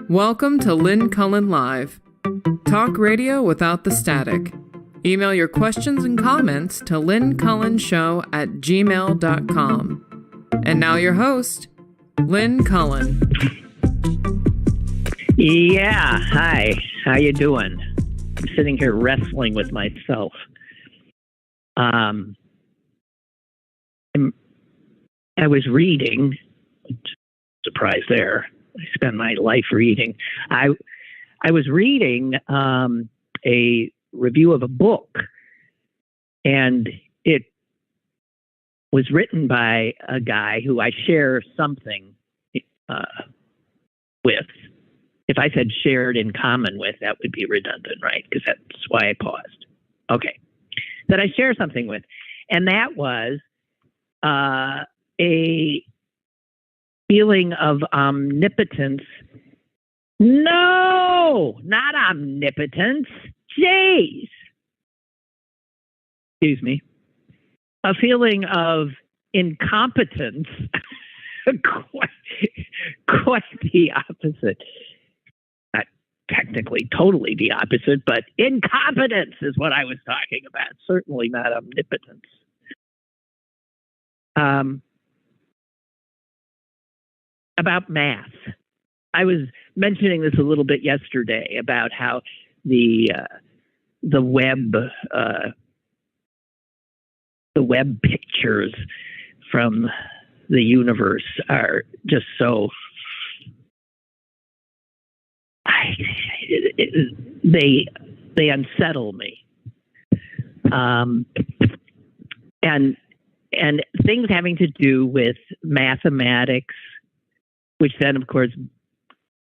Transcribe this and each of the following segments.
Welcome to Lynn Cullen Live. Talk radio without the static. Email your questions and comments to lynncullenshow@gmail.com. And now your host, Lynn Cullen. Yeah, hi. How you doing? I'm sitting here wrestling with myself. I was reading. Surprise there. I spend my life reading. I was reading a review of a book, and it was written by a guy who I share something with. If I said shared in common with, that would be redundant, right? Because that's why I paused. Okay. That I share something with. And that was a feeling of omnipotence. No, not omnipotence. Jeez. Excuse me. A feeling of incompetence. quite the opposite. Not technically totally the opposite, but incompetence is what I was talking about. Certainly not omnipotence. About math. I was mentioning this a little bit yesterday about how the web pictures from the universe are just so they unsettle me, and things having to do with mathematics, which then of course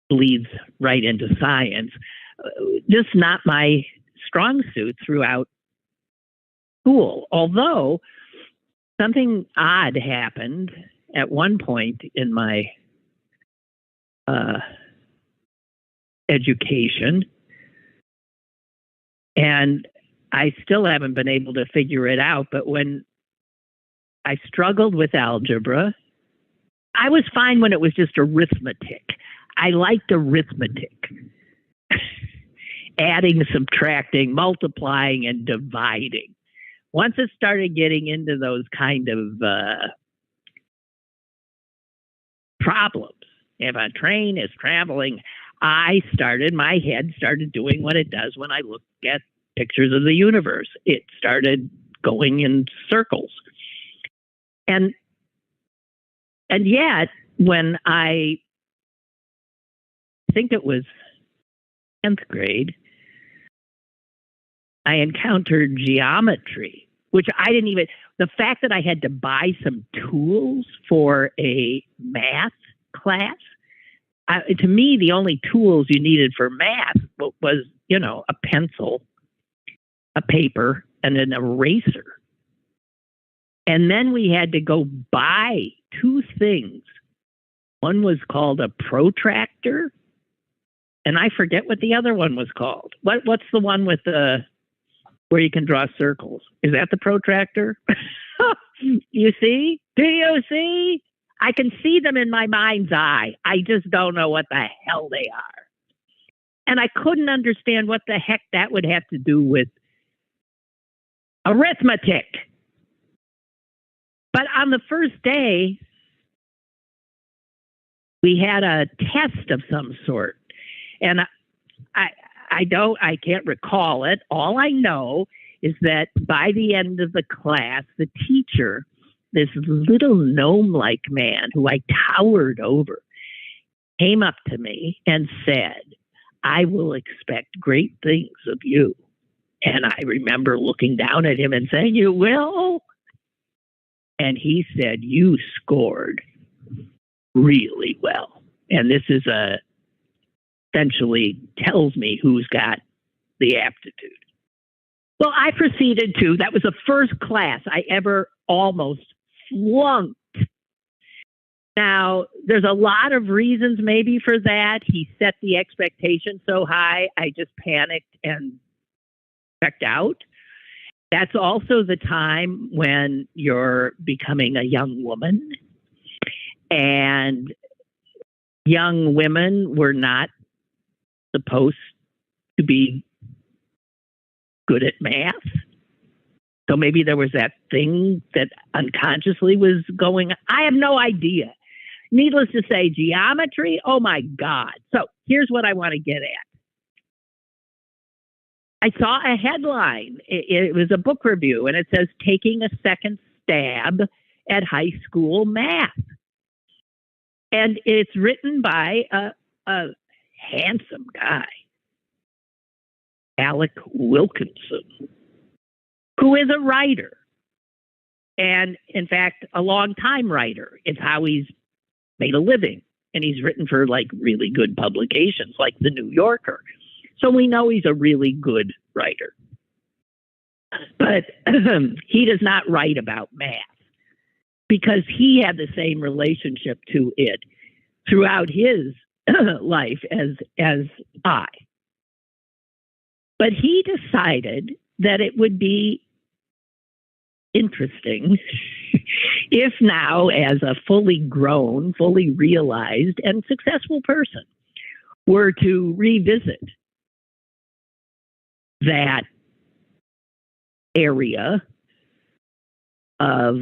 bleeds right into science. Just not my strong suit throughout school. Although something odd happened at one point in my education, and I still haven't been able to figure it out. But when I struggled with algebra, I was fine when it was just arithmetic. I liked arithmetic. Adding, subtracting, multiplying, and dividing. Once it started getting into those kind of problems, if a train is traveling, my head started doing what it does when I look at pictures of the universe. It started going in circles. And yet, when I think it was 10th grade, I encountered geometry, which I didn't even, the fact that I had to buy some tools for a math class, to me, the only tools you needed for math was, a pencil, a paper, and an eraser. And then we had to go buy two things. One was called a protractor, and I forget what the other one was called. What's the one with where you can draw circles? Is that the protractor? You see? Do you see? I can see them in my mind's eye. I just don't know what the hell they are. And I couldn't understand what the heck that would have to do with arithmetic. But on the first day, we had a test of some sort. And I can't recall it. All I know is that by the end of the class, the teacher, this little gnome-like man who I towered over, came up to me and said, "I will expect great things of you." And I remember looking down at him and saying, "You will?" And he said, "You scored really well." And this is essentially tells me who's got the aptitude. Well, I proceeded to, that was the first class I ever almost flunked. Now, there's a lot of reasons maybe for that. He set the expectation so high, I just panicked and checked out. That's also the time when you're becoming a young woman and young women were not supposed to be good at math. So maybe there was that thing that unconsciously was going. I have no idea. Needless to say, geometry, oh my God. So here's what I want to get at. I saw a headline. It was a book review, and it says, "Taking a Second Stab at High School Math." And it's written by a handsome guy, Alec Wilkinson, who is a writer. And in fact, a long-time writer. It's how he's made a living. And he's written for like really good publications like The New Yorker. So we know he's a really good writer. But he does not write about math because he had the same relationship to it throughout his life as I. But he decided that it would be interesting if now, as a fully grown, fully realized, and successful person, were to revisit that area of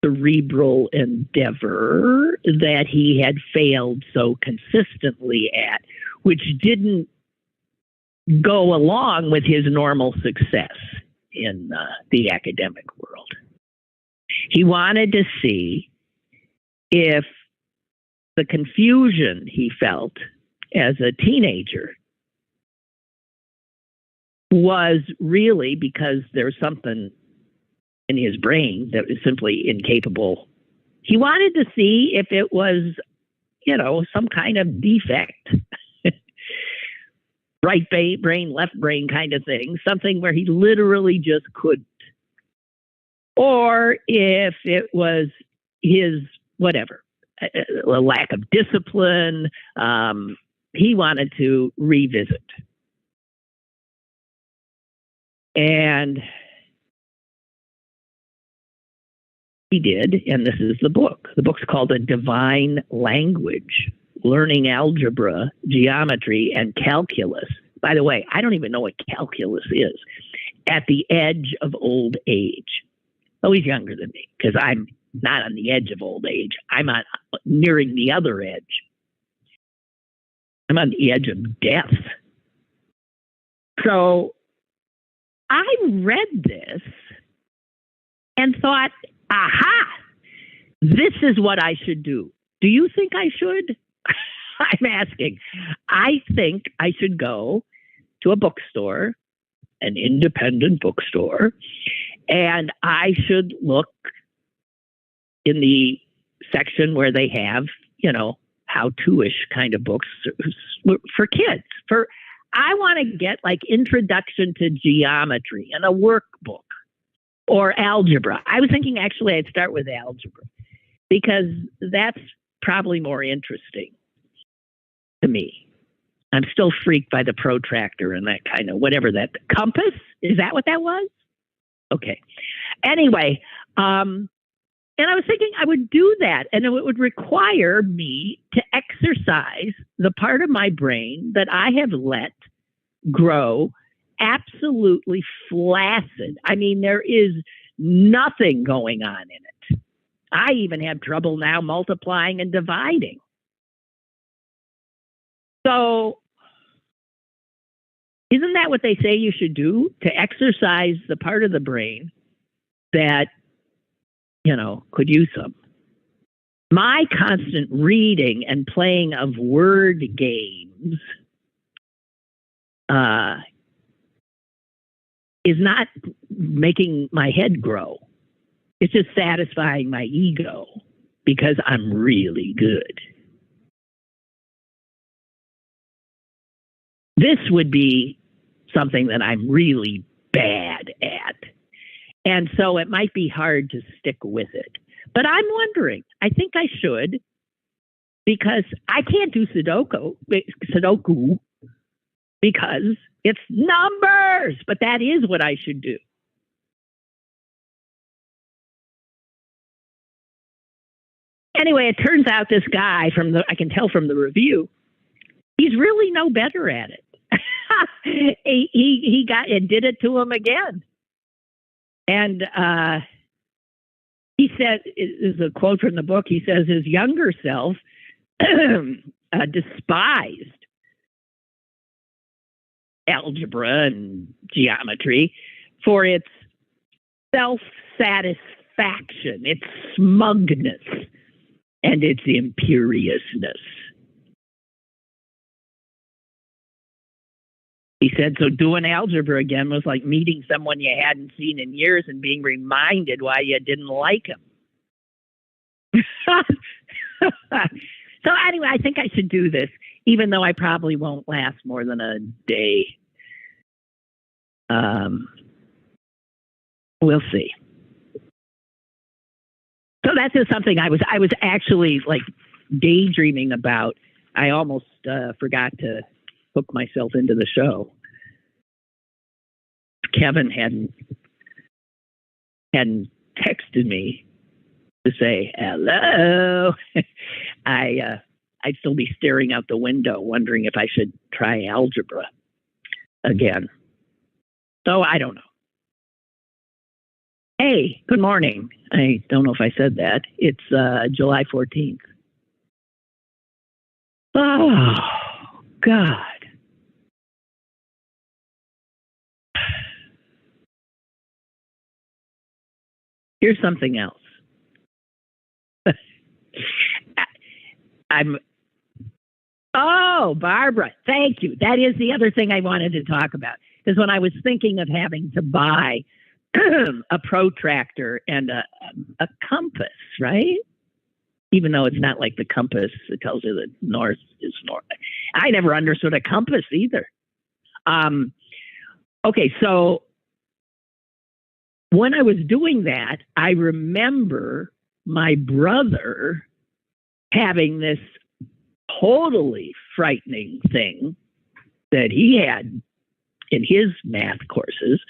cerebral endeavor that he had failed so consistently at, which didn't go along with his normal success in the academic world. He wanted to see if the confusion he felt as a teenager was really because there's something in his brain that was simply incapable. He wanted to see if it was, some kind of defect. Right brain, left brain kind of thing, something where he literally just couldn't. Or if it was his, whatever, a lack of discipline, he wanted to revisit. And he did, and this is the book. The book's called A Devine Language, Learning Algebra, Geometry, and Calculus. By the way, I don't even know what calculus is. At the edge of old age. Oh, he's younger than me, because I'm not on the edge of old age. I'm on nearing the other edge. I'm on the edge of death. So I read this and thought, aha, this is what I should do. Do you think I should? I'm asking. I think I should go to a bookstore, an independent bookstore, and I should look in the section where they have, how-to-ish kind of books for kids. I want to get like Introduction to Geometry and a workbook or algebra. I was thinking actually I'd start with algebra because that's probably more interesting to me. I'm still freaked by the protractor and that kind of whatever that compass. Is that what that was? Okay. Anyway, and I was thinking I would do that, and it would require me to exercise the part of my brain that I have let grow absolutely flaccid. I mean, there is nothing going on in it. I even have trouble now multiplying and dividing. So, isn't that what they say you should do? To exercise the part of the brain that, could use some. My constant reading and playing of word games is not making my head grow. It's just satisfying my ego because I'm really good. This would be something that I'm really bad at. And so it might be hard to stick with it. But I'm wondering, I think I should, because I can't do Sudoku because it's numbers, but that is what I should do. anyway, it turns out this guy I can tell from the review, he's really no better at it. he did it to him again. And he said, this is a quote from the book, he says his younger self despised algebra and geometry for its self-satisfaction, its smugness, and its imperiousness. He said, so doing algebra again was like meeting someone you hadn't seen in years and being reminded why you didn't like him. So anyway, I think I should do this, even though I probably won't last more than a day. We'll see. So that's just something I was actually like daydreaming about. I almost forgot to hook myself into the show. Kevin hadn't texted me to say hello. I'd still be staring out the window, wondering if I should try algebra again. So I don't know. Hey, good morning. I don't know if I said that. It's July 14th. Oh, God. Here's something else. Oh, Barbara, thank you. That is the other thing I wanted to talk about. Because when I was thinking of having to buy a protractor and a compass, right? Even though it's not like the compass that tells you that north is north. I never understood a compass either. Okay, so when I was doing that, I remember my brother having this totally frightening thing that he had in his math courses.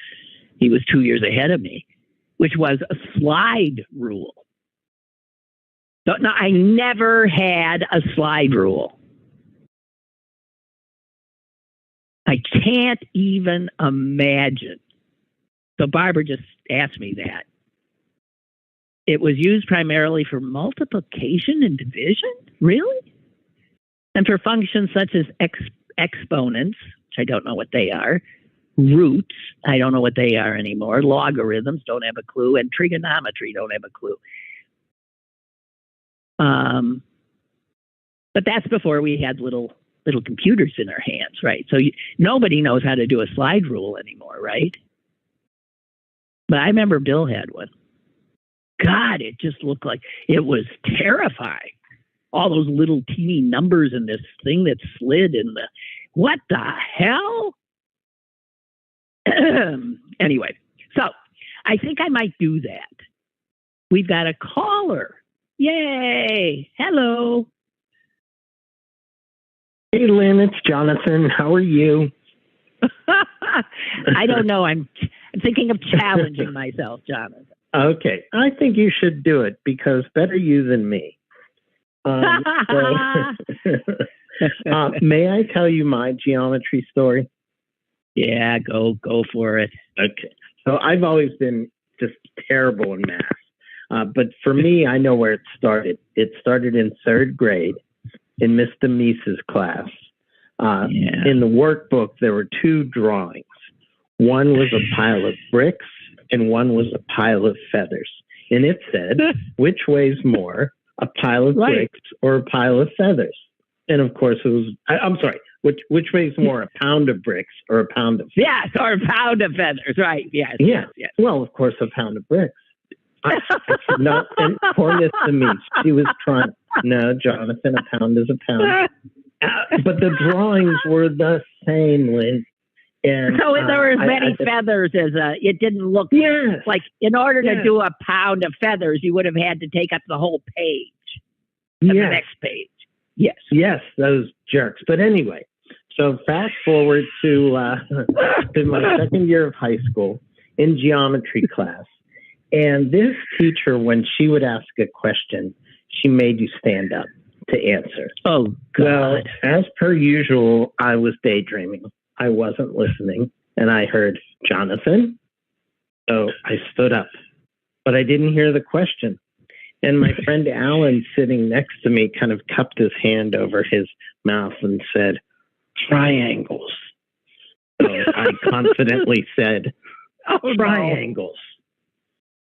He was 2 years ahead of me, which was a slide rule. So, no, I never had a slide rule. I can't even imagine. So Barbara just asked me that. It was used primarily for multiplication and division? Really? And for functions such as exponents, which I don't know what they are, roots, I don't know what they are anymore, logarithms, don't have a clue, and trigonometry, don't have a clue. But that's before we had little computers in our hands, right? So nobody knows how to do a slide rule anymore, right? But I remember Bill had one. God, it just looked like it was terrifying. All those little teeny numbers in this thing that slid in the, what the hell? Anyway, so I think I might do that. We've got a caller. Yay. Hello. Hey, Lynn, it's Jonathan. How are you? I don't know. I'm thinking of challenging myself, Jonathan. Okay. I think you should do it because better you than me. May I tell you my geometry story? Yeah, go for it. Okay. So I've always been just terrible in math. But for me, I know where it started. It started in third grade in Mr. Mises' class. In the workbook, there were two drawings. One was a pile of bricks and one was a pile of feathers. And it said, which weighs more, a pile of bricks or a pile of feathers? And of course, it was, I'm sorry, which weighs more, a pound of bricks or a pound of feathers? Yes, or a pound of feathers, right. Yes. Well, of course, a pound of bricks. I said, no, and poor Miss Denise, she was trying, no, Jonathan, a pound is a pound. But the drawings were the same, Lynn. And, so there were as many feathers as it didn't look like in order to do a pound of feathers, you would have had to take up the whole page. The next page. Yes. Yes, those jerks. But anyway, so fast forward to my second year of high school in geometry class. And this teacher, when she would ask a question, she made you stand up to answer. Oh, God. Well, as per usual, I was daydreaming. I wasn't listening, and I heard, Jonathan. So I stood up, but I didn't hear the question. And my friend Alan, sitting next to me, kind of cupped his hand over his mouth and said, triangles. So I confidently said, triangles.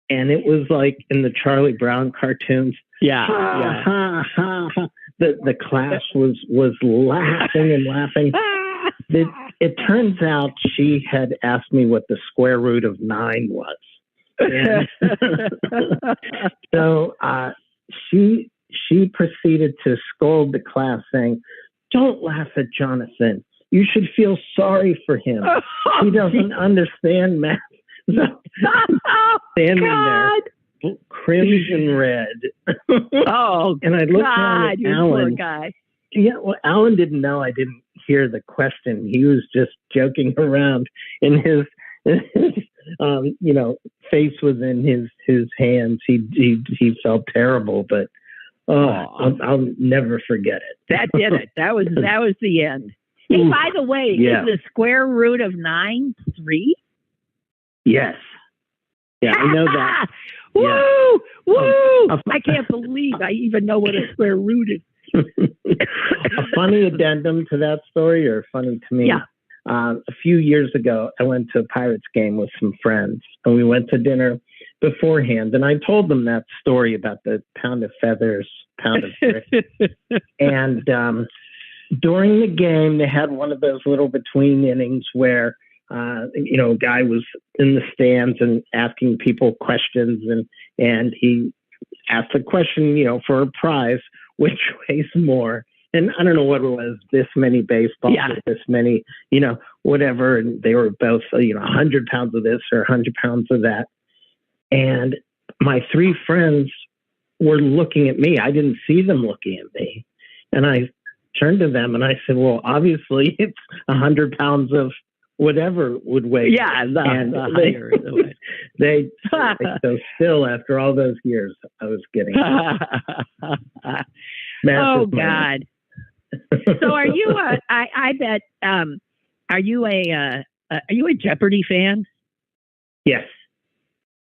No. And it was like in the Charlie Brown cartoons. Yeah. Ha, ha, ha, ha. The class was laughing and laughing. It turns out she had asked me what the square root of 9 was. And so she proceeded to scold the class, saying, don't laugh at Jonathan. You should feel sorry for him. He doesn't understand math. So, standing there, crimson red. Oh, and I looked down at Alan. Poor guy. Yeah, well, Alan didn't know I didn't hear the question. He was just joking around, and his face was in his hands. He felt terrible, but I'll never forget it. That did it. That was the end. Hey, by the way, is the square root of 9 3? Yes. Yeah, I know that. Woo! Yeah. Woo! I can't believe I even know what a square root is. A funny addendum to that story, or funny to me. Yeah. A few years ago, I went to a Pirates game with some friends, and we went to dinner beforehand. And I told them that story about the pound of feathers, pound of bricks. And during the game, they had one of those little between innings where a guy was in the stands and asking people questions, and he asked a question, for a prize, which weighs more. And I don't know what it was, this many baseballs, or this many, whatever. And they were both, 100 pounds of this or 100 pounds of that. And my 3 friends were looking at me. I didn't see them looking at me. And I turned to them and I said, well, obviously it's 100 pounds of whatever would weigh. Yeah, they so still after all those years, I was getting. Oh God! So are you? I bet. Are you a Jeopardy fan? Yes.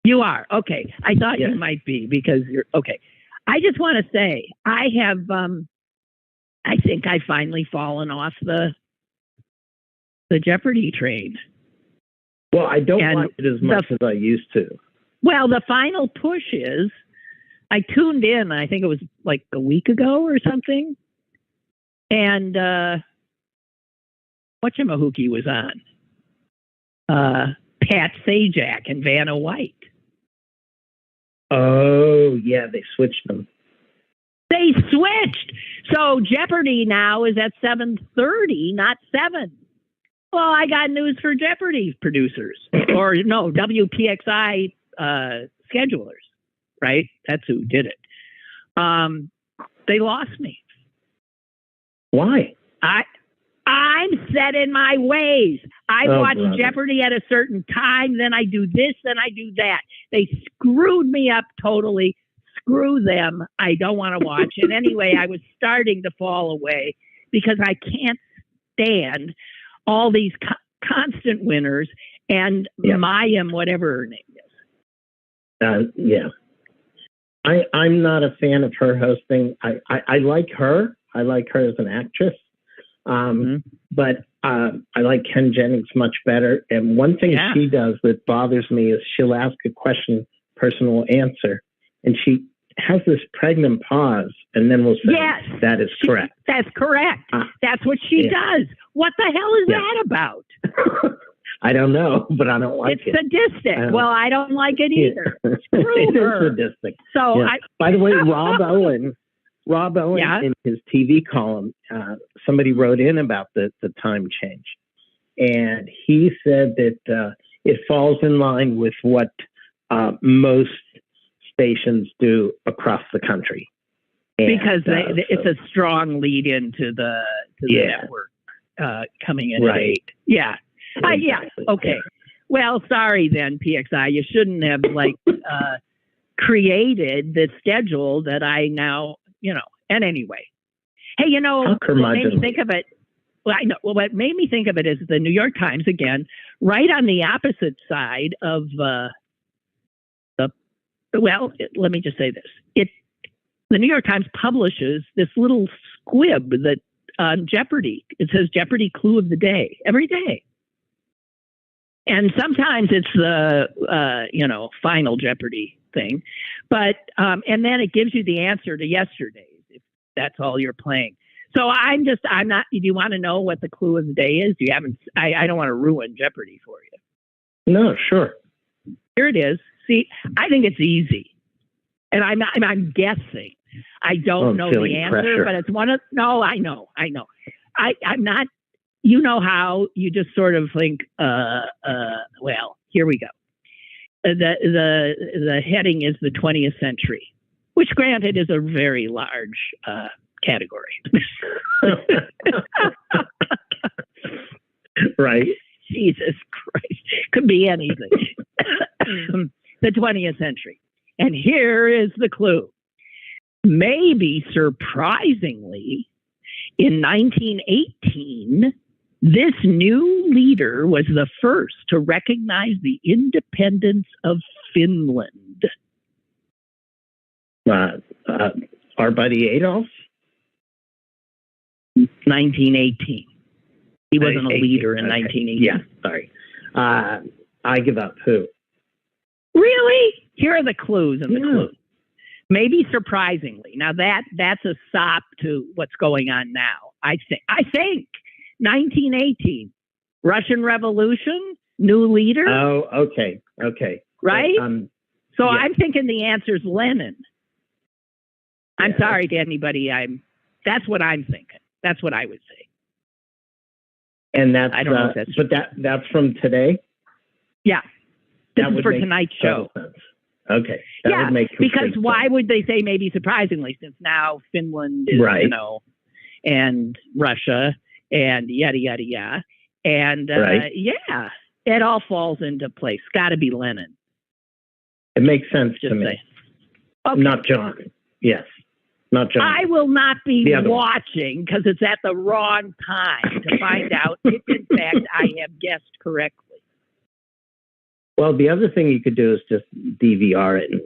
You are. Okay. I thought you might be, because you're okay. I just want to say I have. I think I've finally fallen off the Jeopardy train. Well, I don't watch it as much as I used to. Well, the final push is, I tuned in, I think it was like a week ago or something, and whatchamahookie was on? Pat Sajak and Vanna White. Oh, yeah, they switched them. They switched! So Jeopardy now is at 7:30, not 7. Well, I got news for Jeopardy producers. Or, no, WPXI schedulers, right? That's who did it. They lost me. Why? I'm set in my ways. I watch Jeopardy at a certain time, then I do this, then I do that. They screwed me up totally. Screw them. I don't want to watch it. Anyway, I was starting to fall away because I can't stand all these constant winners and Mayim, whatever her name is. I'm not a fan of her hosting. I like her. I like her as an actress. But I like Ken Jennings much better. And one thing she does that bothers me is she'll ask a question, person will answer, and she has this pregnant pause, and then we'll say, that is correct. That's correct. That's what she does. What the hell is that about? I don't know, but I don't like it. It's sadistic. I don't like it either. Screw her. It is sadistic. So by the way, Rob Owen in his TV column, somebody wrote in about the time change, and he said that it falls in line with what most stations do across the country, because it's a strong lead into the network coming in at 8. Yeah. Exactly. Okay. Well, sorry then, PXI. You shouldn't have created the schedule that I now, and anyway. Hey, what made me think of it? Well, I know. Well, what made me think of it is the New York Times again, right on the opposite side of let me just say this: the New York Times publishes this little squib that on Jeopardy. It says Jeopardy clue of the day every day, and sometimes it's the final Jeopardy thing, but and then it gives you the answer to yesterday's if that's all you're playing. So I'm not. Do you want to know what the clue of the day is? You haven't. I don't want to ruin Jeopardy for you. No, sure. Here it is. See, I think it's easy, and I'm guessing. I don't know the answer, pressure. But it's one of. No, I know. I'm not. You know how you just sort of think. Well, here we go. The heading is the 20th century, which, granted, is a very large category. Right. Jesus Christ. Could be anything. The 20th century. And here is the clue. Maybe surprisingly, in 1918, this new leader was the first to recognize the independence of Finland. Our buddy Adolf? 1918. He wasn't a leader in 1918. Yeah, sorry. I give up. Who? Really? Here are the clues and the clues. Maybe surprisingly. Now that's a sop to what's going on now. I think 1918, Russian Revolution, new leader. Oh, okay. Right? So yeah. I'm thinking the answer is Lenin. I'm sorry to anybody. That's what I'm thinking. That's what I would say. And that's I don't know if that's but that's from today? Yeah. This is for tonight's show. Sense. Okay. That would make because sense. Why would they say maybe surprisingly, since now Finland is, right. And Russia and yada, yada, yada. And right. It all falls into place. Got to be Lenin. It makes sense to me. Okay. Not John. Yes. Not John. I will not be watching because it's at the wrong time to find out if, in fact, I have guessed correctly. Well, the other thing you could do is just DVR it and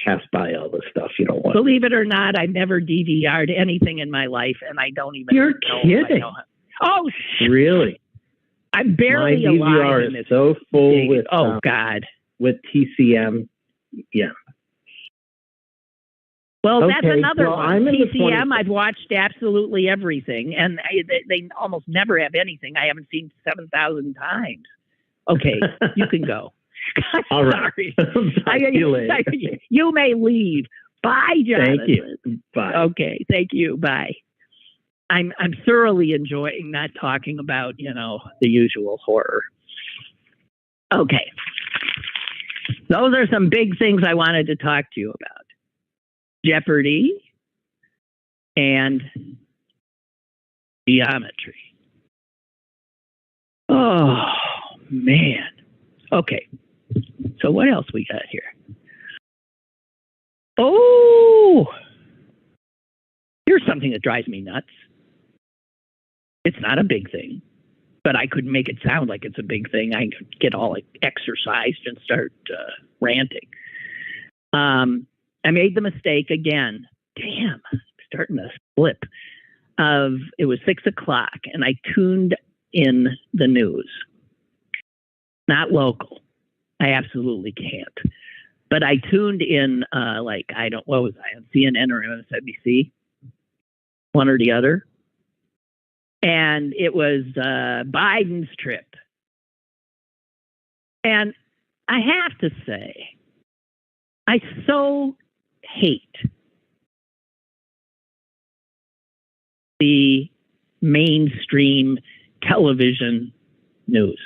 pass by all the stuff you don't want. Believe it or not, I've never DVR'd anything in my life, and I don't even You're know kidding. I know how. Oh, really? I'm barely my alive DVR in is this so full with God, with TCM. Yeah. Well, that's another one. I'm in TCM, I've watched absolutely everything, and they almost never have anything I haven't seen 7,000 times. Okay, you can go. All right. Sorry. You may leave. Bye, Jonathan. Thank you. Bye. Okay, thank you. Bye. I'm thoroughly enjoying not talking about, the usual horror. Okay. Those are some big things I wanted to talk to you about. Jeopardy and geometry. Oh, man. Okay. So what else we got here? Oh, here's something that drives me nuts. It's not a big thing, but I could make it sound like it's a big thing. I could get all exercised and start ranting. I made the mistake again. Damn, I'm starting to slip. It was 6:00 and I tuned in the news. Not local. I absolutely can't. But I tuned in, what was I, on CNN or MSNBC? One or the other. And it was Biden's trip. And I have to say, I so hate the mainstream television news.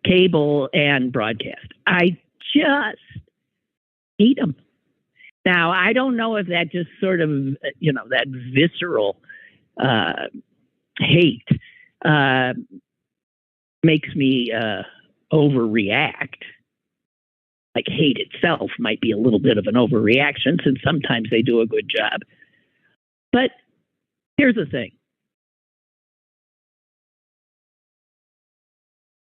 Cable and broadcast. I just hate them. Now, I don't know if that just sort of, that visceral hate makes me overreact. like hate itself might be a little bit of an overreaction, since sometimes they do a good job. But here's the thing.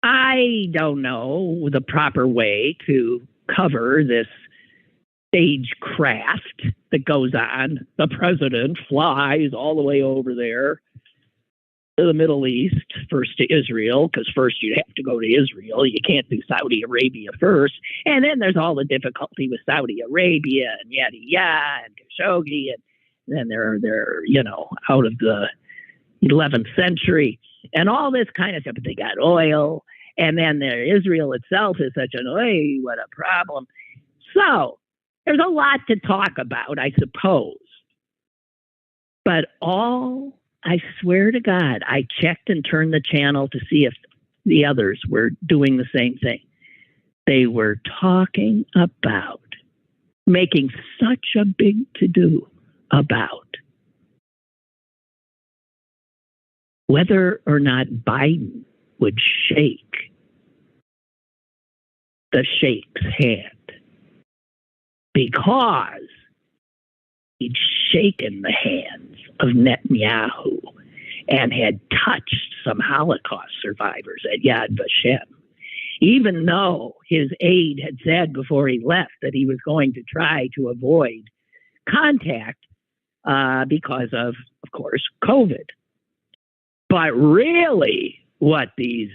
I don't know the proper way to cover this stagecraft that goes on. The president flies all the way over there to the Middle East, first to Israel, because first you'd have to go to Israel. You can't do Saudi Arabia first. And then there's all the difficulty with Saudi Arabia and yada yada and Khashoggi, and then they're out of the 11th century and all this kind of stuff. But they got oil, and then Israel itself is such an what a problem. So there's a lot to talk about, I suppose. But I swear to God, I checked and turned the channel to see if the others were doing the same thing. They were talking about making such a big to-do about whether or not Biden would shake the Sheikh's hand, because he'd shaken the hands of Netanyahu and had touched some Holocaust survivors at Yad Vashem, even though his aide had said before he left that he was going to try to avoid contact because of course, COVID. But really, what these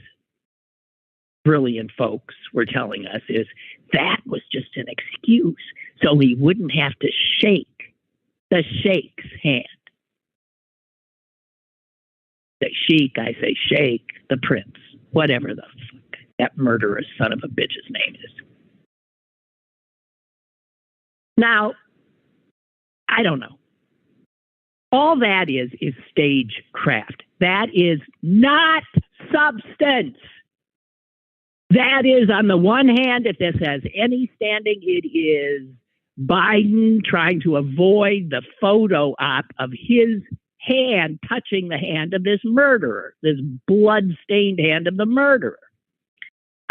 brilliant folks were telling us is that was just an excuse so he wouldn't have to shake the Sheikh's hand. Say sheik, I say sheikh, the prince, whatever the fuck that murderous son of a bitch's name is. Now, I don't know. All that is stagecraft. That is not substance. That is, on the one hand, if this has any standing, it is Biden trying to avoid the photo op of his hand touching the hand of this murderer, this blood-stained hand of the murderer.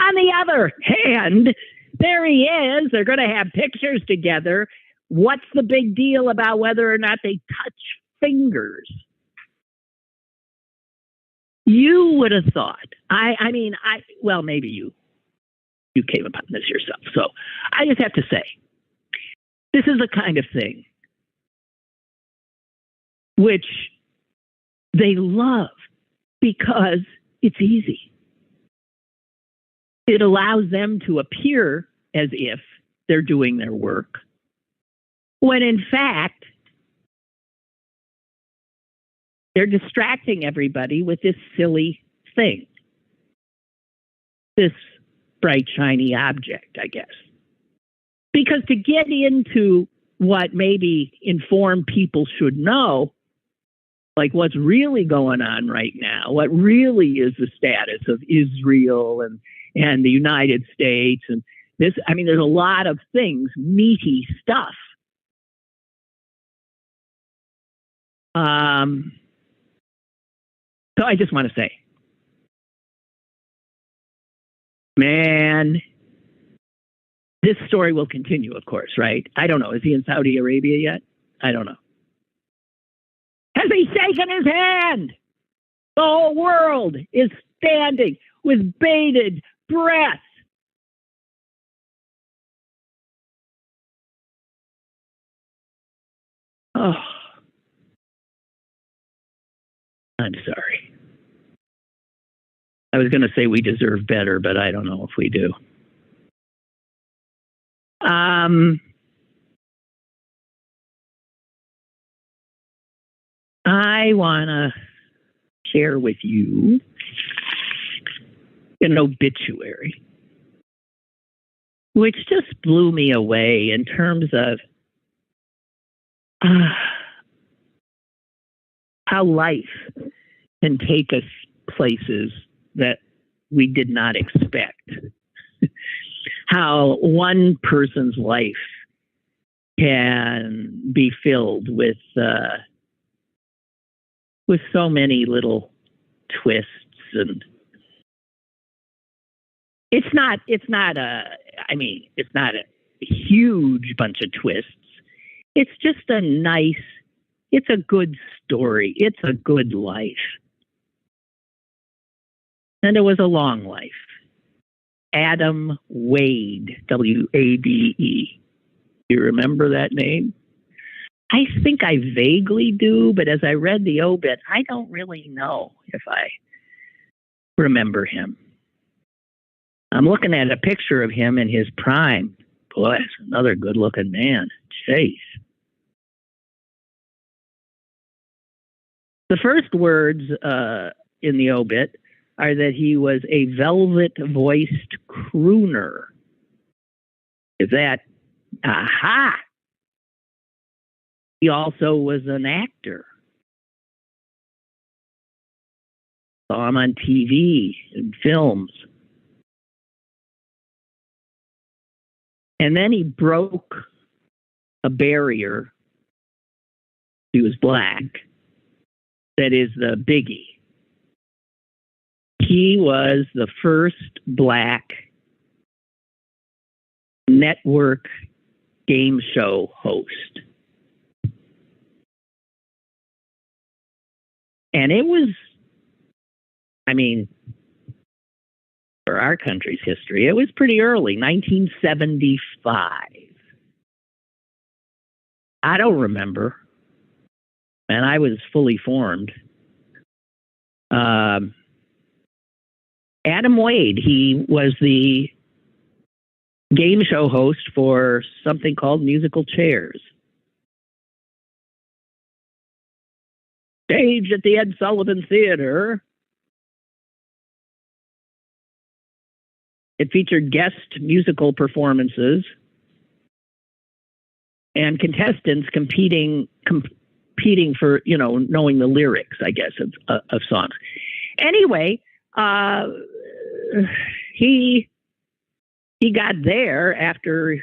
On the other hand, there he is. They're going to have pictures together. What's the big deal about whether or not they touch fingers? You would have thought, well, maybe you came upon this yourself. So I just have to say, this is the kind of thing which they love because it's easy. It allows them to appear as if they're doing their work, when in fact, they're distracting everybody with this silly thing, this bright, shiny object, I guess. Because to get into what maybe informed people should know, like what's really going on right now, what really is the status of Israel and the United States, and this, there's a lot of things, meaty stuff. So I just want to say, man, this story will continue, of course, right? I don't know. Is he in Saudi Arabia yet? I don't know. Has he shaken his hand? The whole world is standing with bated breath. Oh, I'm sorry. I was going to say we deserve better, but I don't know if we do. I want to share with you an obituary, which just blew me away in terms of how life can take us places that we did not expect. How one person's life can be filled with so many little twists, and it's not I mean, it's not a huge bunch of twists. It's just it's a good story. It's a good life. And it was a long life. Adam Wade, W-A-D-E. You remember that name? I think I vaguely do, but as I read the obit, I don't really know if I remember him. I'm looking at a picture of him in his prime. Boy, that's another good-looking man. Jeez. The first words in the obit are that he was a velvet-voiced crooner. Is that... Aha! He also was an actor. Saw him on TV and films. And then he broke a barrier. He was black. That is the biggie. He was the first black network game show host. And it was, I mean, for our country's history, it was pretty early, 1975. I don't remember. And I was fully formed. Adam Wade, he was the game show host for something called Musical Chairs. Staged at the Ed Sullivan Theater. It featured guest musical performances and contestants competing for, knowing the lyrics, I guess, of songs. Anyway, he got there after,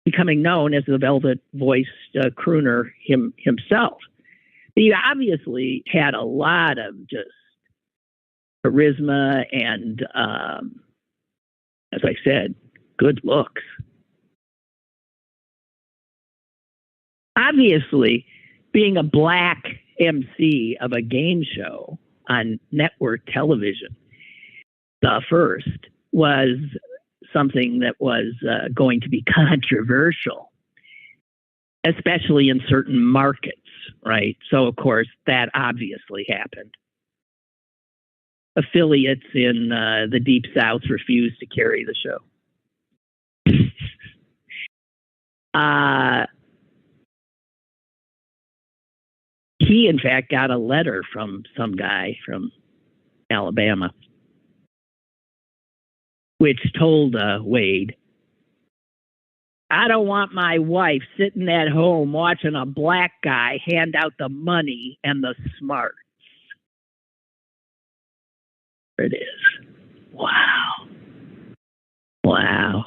becoming known as the velvet-voiced crooner himself. He obviously had a lot of just charisma and, as I said, good looks. Obviously, being a black MC of a game show on network television, the first, was something that was going to be controversial, especially in certain markets, right? So, of course, that obviously happened. Affiliates in the Deep South refused to carry the show. He, in fact, got a letter from some guy from Alabama, which told Wade, I don't want my wife sitting at home watching a black guy hand out the money and the smarts. There it is. Wow. Wow.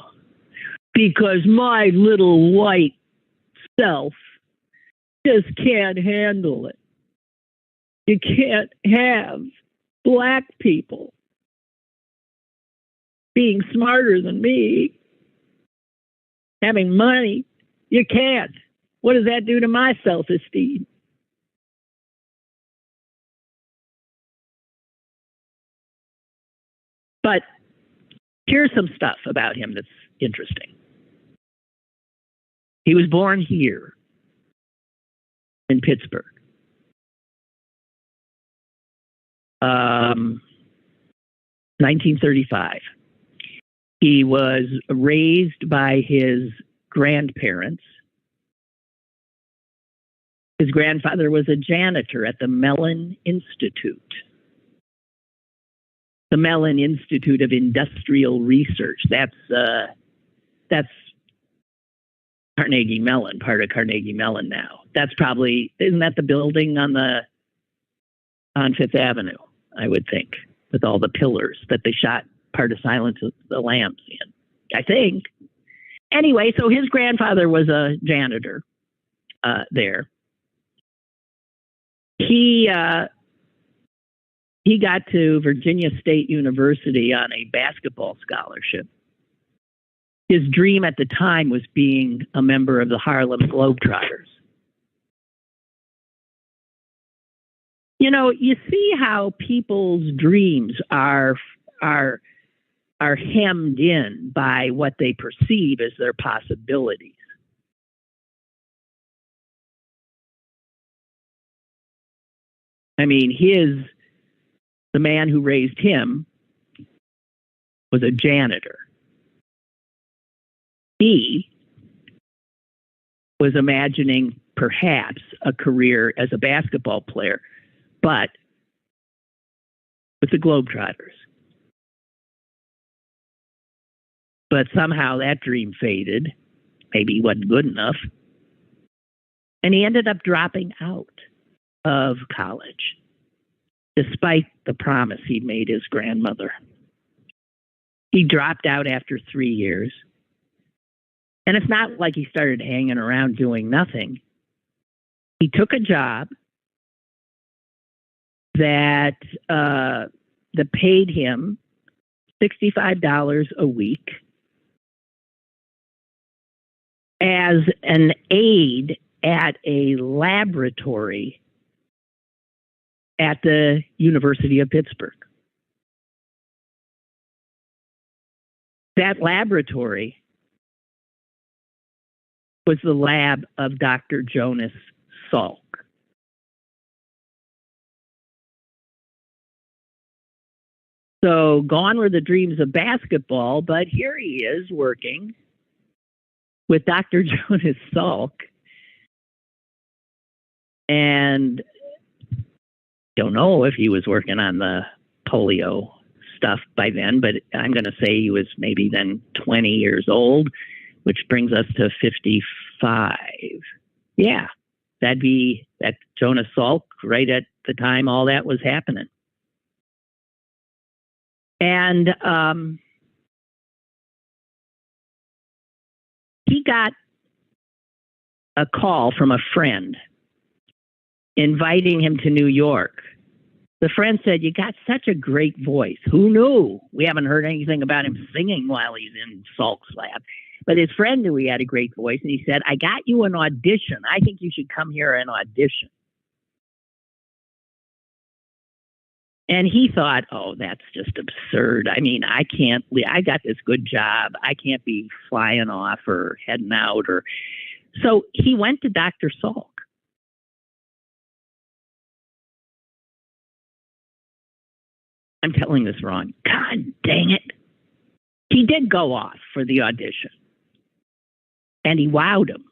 Because my little white self just can't handle it. You can't have black people being smarter than me, having money. You can't. What does that do to my self-esteem? But here's some stuff about him that's interesting. He was born here in Pittsburgh. 1935. He was raised by his grandparents. His grandfather was a janitor at the Mellon Institute. The Mellon Institute of Industrial Research. That's Carnegie Mellon, part of Carnegie Mellon now. That's probably, isn't that the building on Fifth Avenue, I would think, with all the pillars that they shot part of Silence of the Lambs in, I think. Anyway, so his grandfather was a janitor there. He got to Virginia State University on a basketball scholarship His dream at the time was being a member of the Harlem Globetrotters. You know, you see how people's dreams are hemmed in by what they perceive as their possibilities. I mean, the man who raised him was a janitor. He was imagining perhaps a career as a basketball player, but with the Globetrotters. But somehow that dream faded. Maybe he wasn't good enough. And he ended up dropping out of college, despite the promise he'd made his grandmother. He dropped out after 3 years. And it's not like he started hanging around doing nothing. He took a job that paid him $65 a week as an aide at a laboratory at the University of Pittsburgh. That laboratory was the lab of Dr. Jonas Salk. So gone were the dreams of basketball, but here he is working with Dr. Jonas Salk. And don't know if he was working on the polio stuff by then, but I'm going to say he was maybe then 20 years old, which brings us to 55. Yeah, that'd be that Jonas Salk right at the time all that was happening. And he got a call from a friend inviting him to New York. The friend said, "You got such a great voice." Who knew? We haven't heard anything about him singing while he's in Salk's lab. But his friend knew he had a great voice, and he said, "I got you an audition. I think you should come here and audition." And he thought, oh, that's just absurd. I mean, I got this good job. I can't be flying off or heading out. So he went to Dr. Salk. I'm telling this wrong. God dang it. He did go off for the audition. And he wowed him.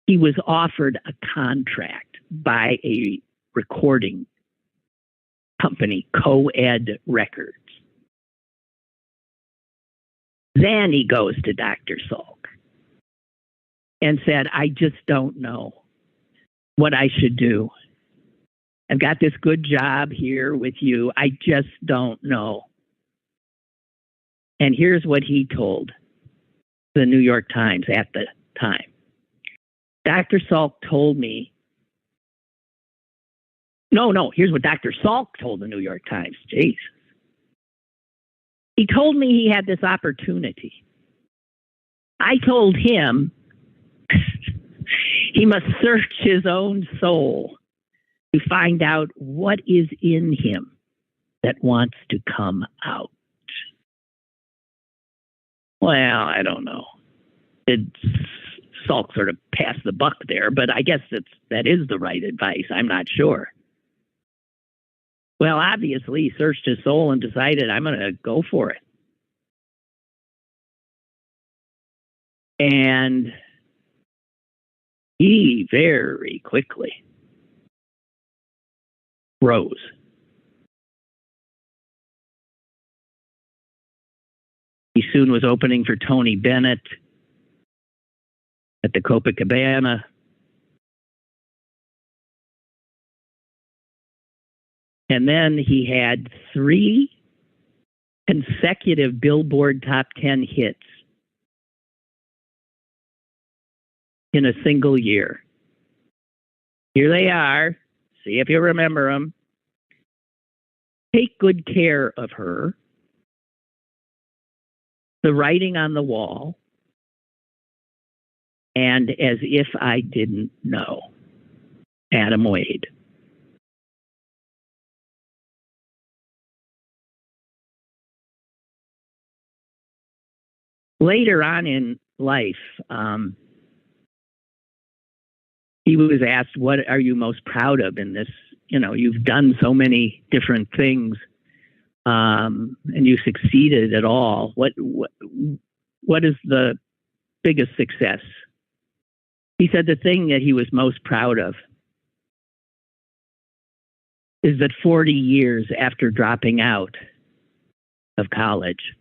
He was offered a contract by a recording company, Co-Ed Records. Then he goes to Dr. Salk and said, "I just don't know what I should do. I've got this good job here with you. I just don't know." And here's what he told the New York Times at the time. Dr. Salk told me, here's what Dr. Salk told the New York Times. Jeez. He told me he had this opportunity. I told him he must search his own soul to find out what is in him that wants to come out. Well, I don't know. Salk sort of passed the buck there, but I guess that is the right advice. I'm not sure. Well, obviously, he searched his soul and decided, I'm going to go for it. And he very quickly rose. He soon was opening for Tony Bennett at the Copacabana. And then he had 3 consecutive Billboard Top 10 hits in a single year. Here they are. See if you remember them. Take Good Care of Her. The Writing on the Wall. and as if I didn't know. Adam Wade. Later on in life, he was asked, what are you most proud of in this? You know, you've done so many different things, and you succeeded at all. What is the biggest success? He said the thing that he was most proud of is that 40 years after dropping out of college,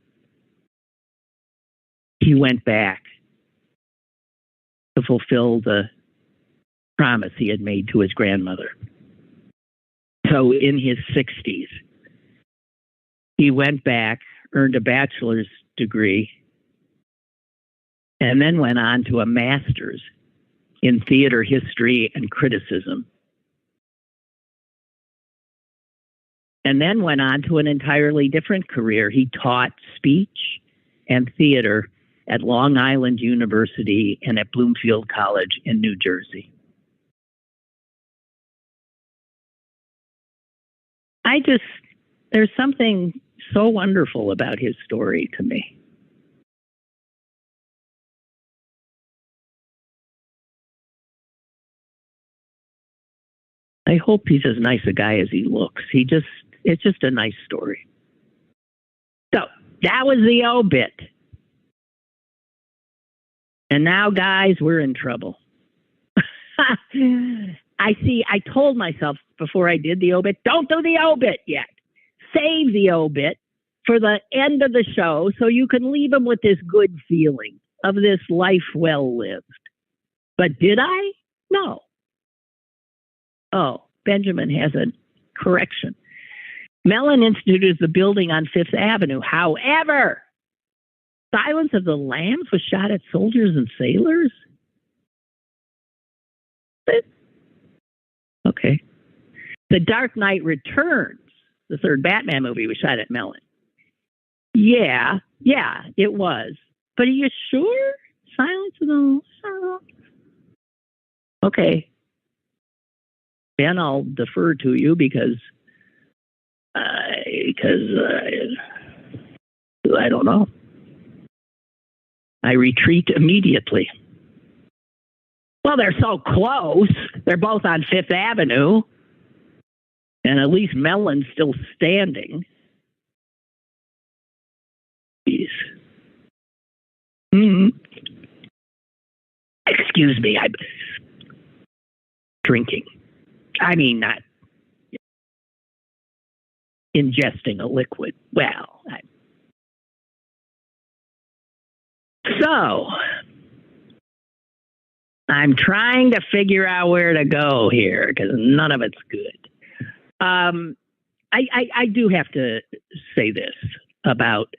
he went back to fulfill the promise he had made to his grandmother. So in his 60s, he went back, earned a bachelor's degree, and then went on to a master's in theater history and criticism. And then went on to an entirely different career. He taught speech and theater at Long Island University and at Bloomfield College in New Jersey. There's something so wonderful about his story to me. I hope he's as nice a guy as he looks. It's just a nice story. So that was the obit. And now, guys, we're in trouble. I told myself before I did the obit, don't do the obit yet. Save the obit for the end of the show so you can leave them with this good feeling of this life well lived. But did I? No. Oh, Benjamin has a correction. Mellon Institute is the building on Fifth Avenue. However, Silence of the Lambs was shot at Soldiers and Sailors? Okay. The Dark Knight Returns, the third Batman movie, was shot at Mellon. Yeah, it was. But are you sure? Silence of the Lambs? Okay. Ben, I'll defer to you because I don't know. I retreat immediately. Well, they're so close. They're both on Fifth Avenue. And at least Mellon's still standing. Jeez. Excuse me, I'm drinking. I mean, not ingesting a liquid. Well, so I'm trying to figure out where to go here because none of it's good. I do have to say this about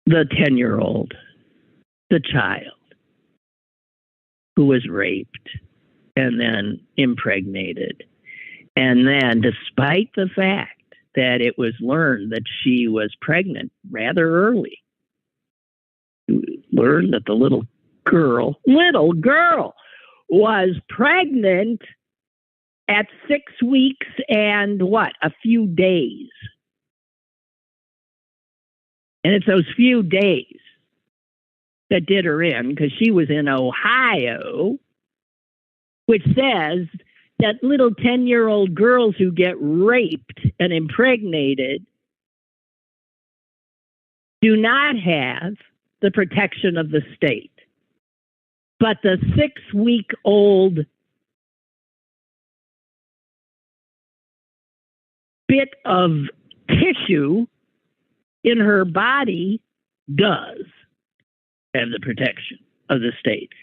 the 10-year-old, the child who was raped and then impregnated. And then, despite the fact that it was learned that she was pregnant rather early, learned that the little girl was pregnant at 6 weeks and a few days. And it's those few days that did her in, because she was in Ohio, which says that little 10-year-old girls who get raped and impregnated do not have the protection of the state. But the 6-week-old bit of tissue in her body does have the protection of the state.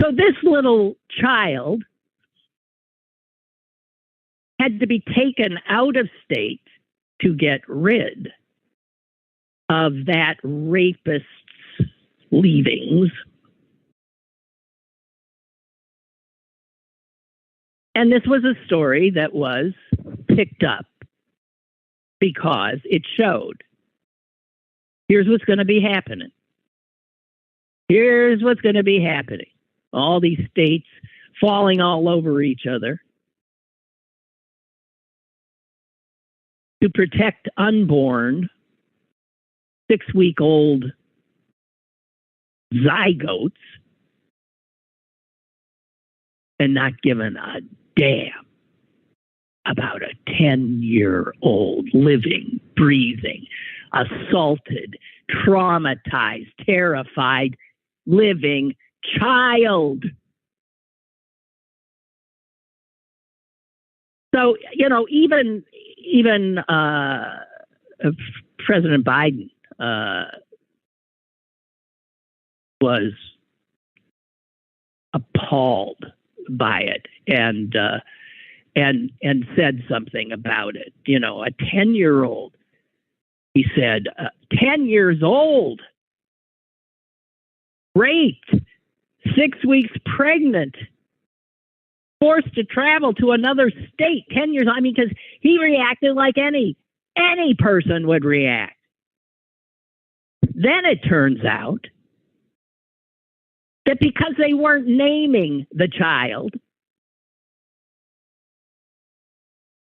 So this little child had to be taken out of state to get rid of that rapist's leavings. And this was a story that was picked up because it showed Here's what's going to be happening. Here's what's going to be happening. All these states falling all over each other to protect unborn 6-week-old zygotes and not giving a damn about a 10-year-old living, breathing, assaulted, traumatized, terrified, living child. So, even President Biden was appalled by it and said something about it. A 10-year-old, he said, 10 years old, raped, 6 weeks pregnant, forced to travel to another state, 10 years. I mean, because he reacted like any person would react. Then it turns out that because they weren't naming the child,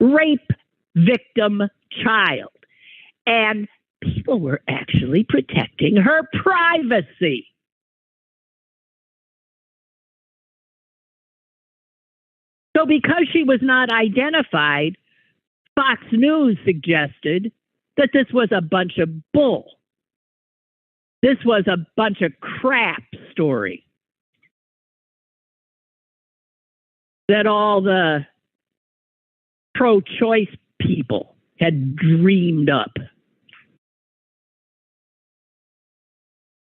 rape victim child, and people were actually protecting her privacy. So because she was not identified, Fox News suggested that this was a bunch of bull. This was a bunch of crap story that all the pro-choice people had dreamed up.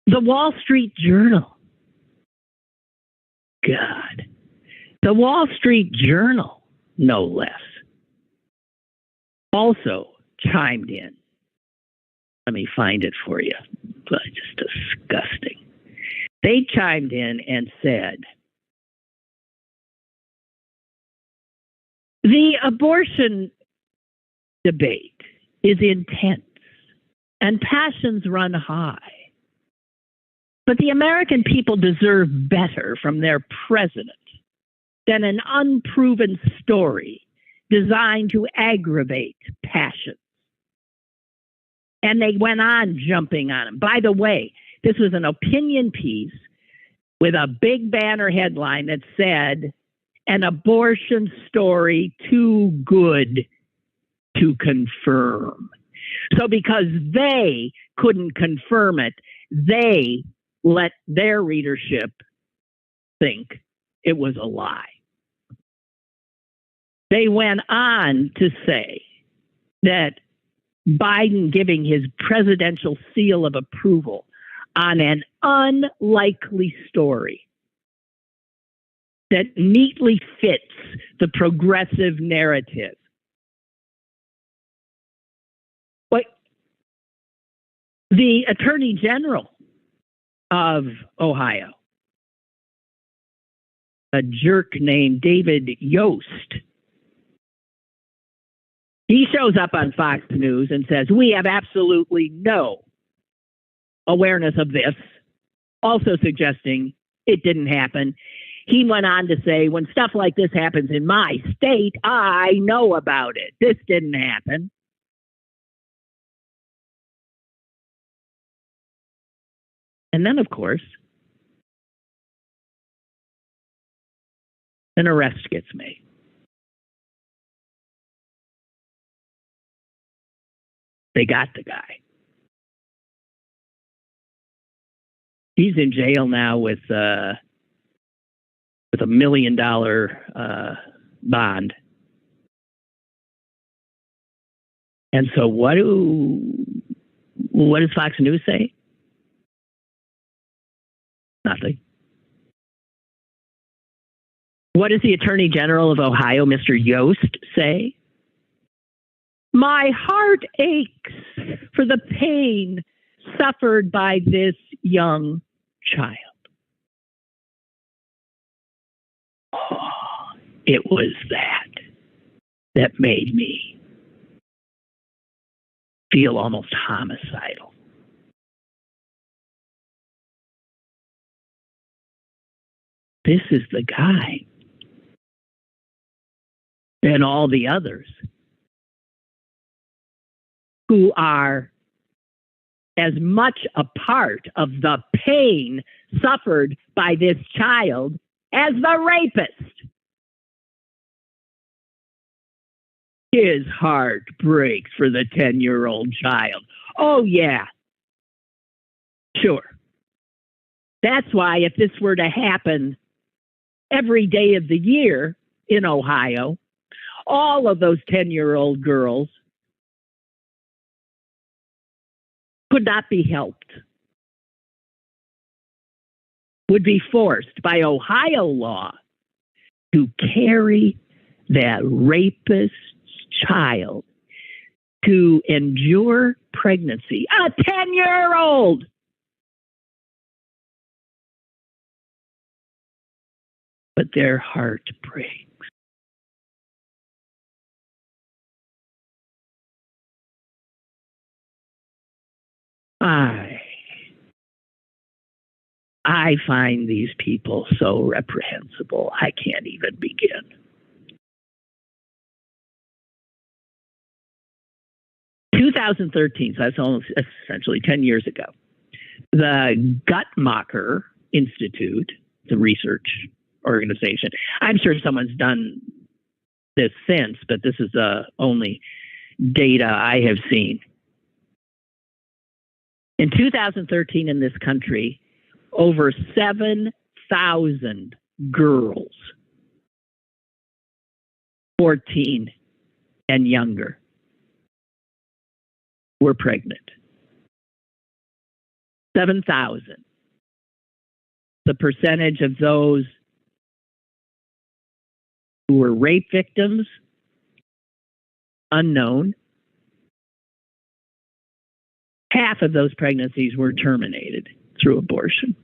The Wall Street Journal. God. The Wall Street Journal, no less, also chimed in. Let me find it for you. It's just disgusting. They chimed in and said, the abortion debate is intense and passions run high. But the American people deserve better from their president than an unproven story designed to aggravate passions. And they went on jumping on him. By the way, this was an opinion piece with a big banner headline that said, an abortion story too good to confirm. So because they couldn't confirm it, they let their readership think it was a lie. They went on to say that Biden giving his presidential seal of approval on an unlikely story that neatly fits the progressive narrative. But the Attorney General of Ohio, a jerk named David Yost, he shows up on Fox News and says, we have absolutely no awareness of this, also suggesting it didn't happen. He went on to say, when stuff like this happens in my state, I know about it. This didn't happen. And then, of course, an arrest gets made. They got the guy. He's in jail now with $1 million bond. And so what does Fox News say? Nothing. What does the Attorney General of Ohio, Mr. Yost, say? My heart aches for the pain suffered by this young child. Oh, it was that made me feel almost homicidal. This is the guy. And all the others who are as much a part of the pain suffered by this child as the rapist. His heart breaks for the 10-year-old child. Oh, yeah. Sure. That's why if this were to happen every day of the year in Ohio, all of those 10-year-old girls could not be helped, would be forced by Ohio law to carry that rapist's child to endure pregnancy. A 10-year-old! But their heart breaks. I find these people so reprehensible, I can't even begin. In 2013, so that's almost essentially 10 years ago, the Guttmacher Institute, the research organization, I'm sure someone's done this since, but this is the only data I have seen. In 2013 in this country, over 7,000 girls, 14 and younger, were pregnant. 7,000. The percentage of those who were rape victims, unknown. Half of those pregnancies were terminated through abortion.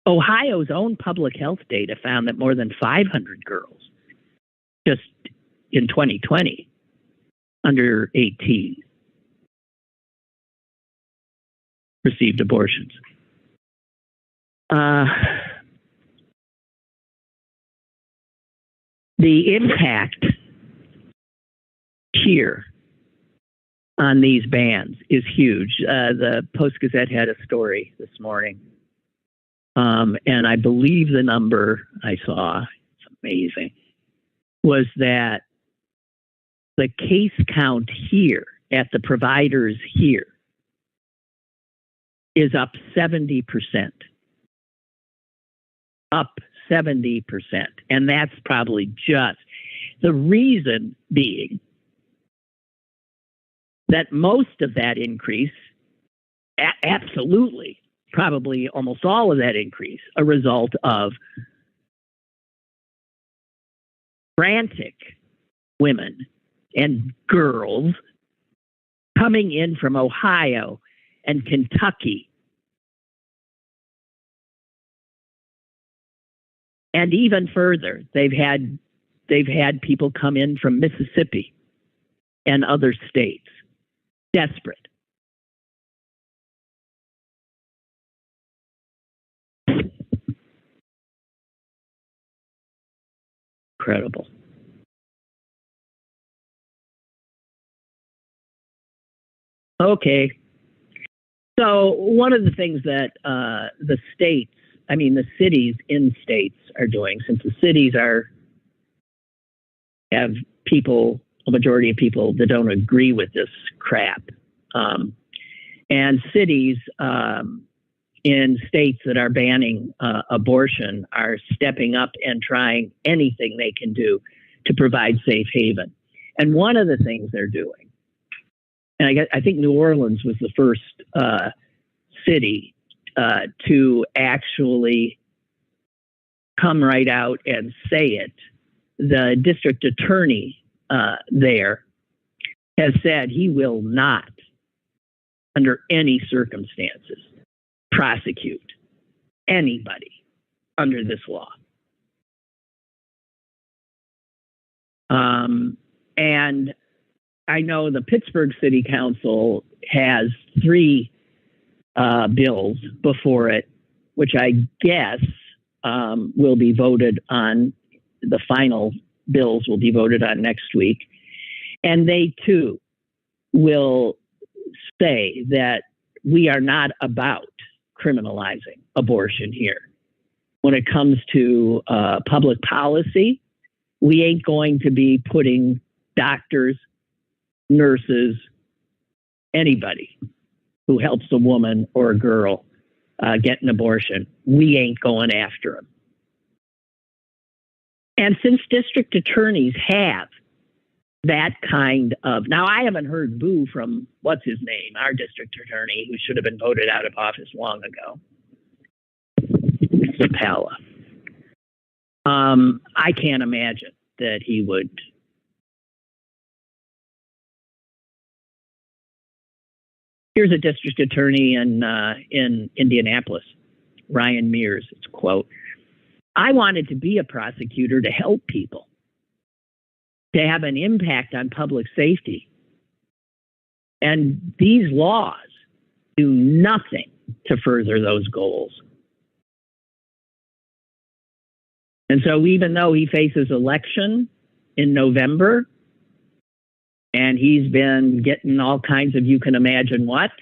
Ohio's own public health data found that more than 500 girls, just in 2020, under 18, received abortions. The impact here on these bans is huge. The Post-Gazette had a story this morning, and I believe the number I saw, it's amazing, was that the case count here at the providers here is up 70%. Up 70%. And that's probably just the reason being that most of that increase, absolutely, probably almost all of that increase, a result of frantic women and girls coming in from Ohio and Kentucky and even further. They've had people come in from Mississippi and other states, desperate. Incredible. Okay. So one of the things that the cities in states are doing, since the cities have people, a majority of people that don't agree with this crap, and cities in states that are banning abortion are stepping up and trying anything they can do to provide safe haven. And one of the things they're doing, and I think New Orleans was the first city to actually come right out and say it. The district attorney there has said he will not, under any circumstances, prosecute anybody under this law. And I know the Pittsburgh City Council has 3 bills before it, which I guess will be voted on. The final bills will be voted on next week. And they too will say that we are not about criminalizing abortion here. When it comes to public policy, we ain't going to be putting doctors, nurses, anybody who helps a woman or a girl get an abortion. We ain't going after them. And since district attorneys have that kind of, now I haven't heard boo from what's his name, our district attorney, who should have been voted out of office long ago, Zapala. I can't imagine that he would. Here's a district attorney in Indianapolis, Ryan Mears. It's a quote. I wanted to be a prosecutor to help people, to have an impact on public safety. And these laws do nothing to further those goals. And so even though he faces election in November, and he's been getting all kinds of you can imagine what,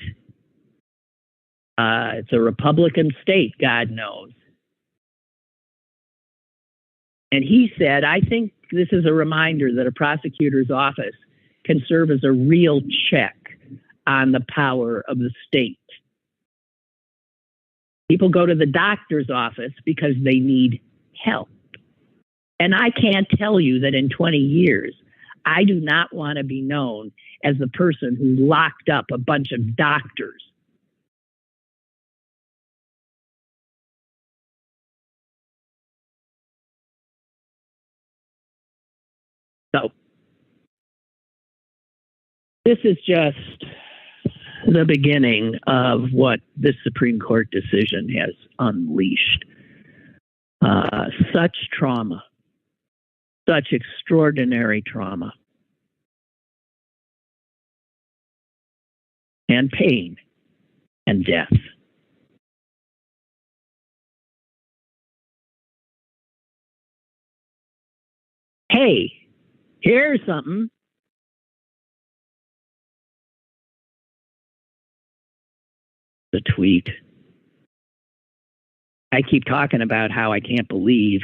it's a Republican state, God knows. And he said, I think this is a reminder that a prosecutor's office can serve as a real check on the power of the state. People go to the doctor's office because they need help. And I can't tell you that in 20 years, I do not want to be known as the person who locked up a bunch of doctors. So this is just the beginning of what this Supreme Court decision has unleashed. Such trauma, such extraordinary trauma, and pain and death. Hey, here's something. The tweet. I keep talking about how I can't believe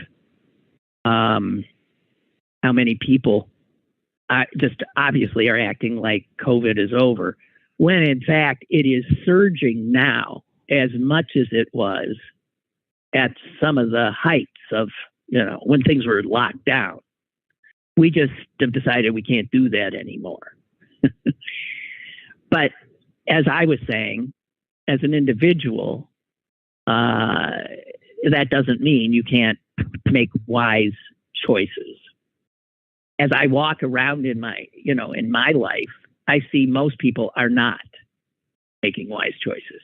how many people just obviously are acting like COVID is over, when in fact it is surging now as much as it was at some of the heights of, when things were locked down. We just have decided we can't do that anymore. But as I was saying, as an individual, that doesn't mean you can't make wise choices. As I walk around in my life, I see most people are not making wise choices.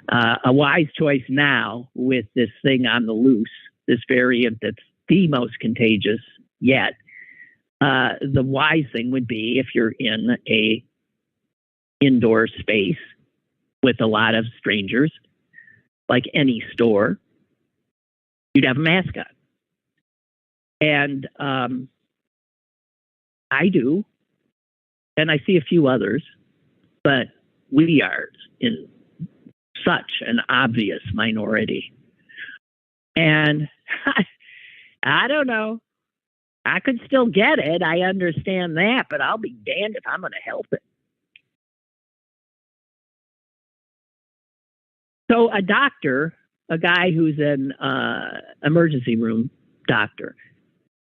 A wise choice now with this thing on the loose, this variant that's the most contagious yet, the wise thing would be if you're in a indoor space with a lot of strangers, like any store, you'd have a mask on. And I do, and I see a few others, but we are in such an obvious minority. And I don't know. I could still get it. I understand that, but I'll be damned if I'm going to help it. So a doctor, a guy who's an emergency room doctor,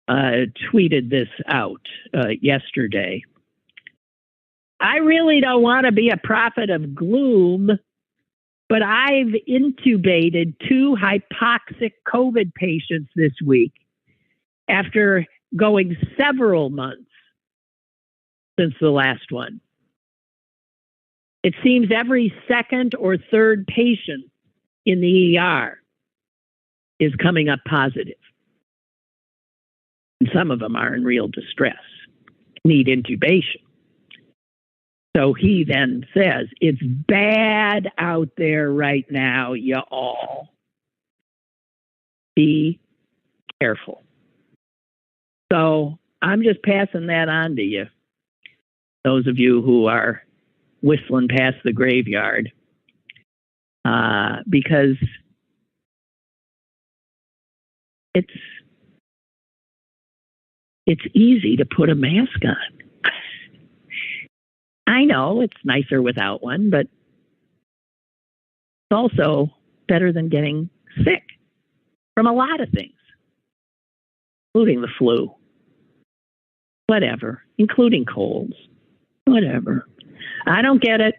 tweeted this out yesterday. I really don't want to be a prophet of gloom, but I've intubated 2 hypoxic COVID patients this week after going several months since the last one. It seems every second or third patient in the ER is coming up positive. And some of them are in real distress, need intubation. So he then says, it's bad out there right now, you all. Be careful. So I'm just passing that on to you. Those of you who are whistling past the graveyard. Because it's easy to put a mask on. I know it's nicer without one, but it's also better than getting sick from a lot of things, including the flu, whatever, including colds, whatever. I don't get it,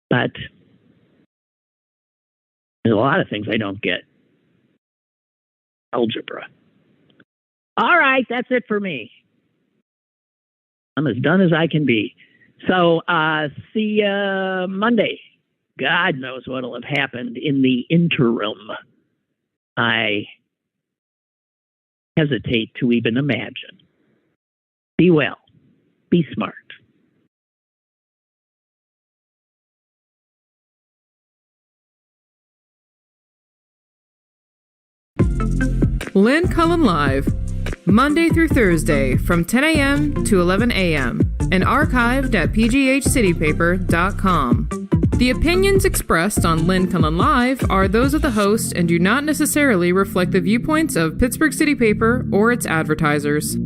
but there's a lot of things I don't get. Algebra. All right, that's it for me. I'm as done as I can be. So see you Monday. God knows what'll have happened in the interim. I hesitate to even imagine. Be well. Be smart. Lynn Cullen Live, Monday through Thursday from 10 a.m. to 11 a.m. and archived at pghcitypaper.com. The opinions expressed on Lynn Cullen Live are those of the host and do not necessarily reflect the viewpoints of Pittsburgh City Paper or its advertisers.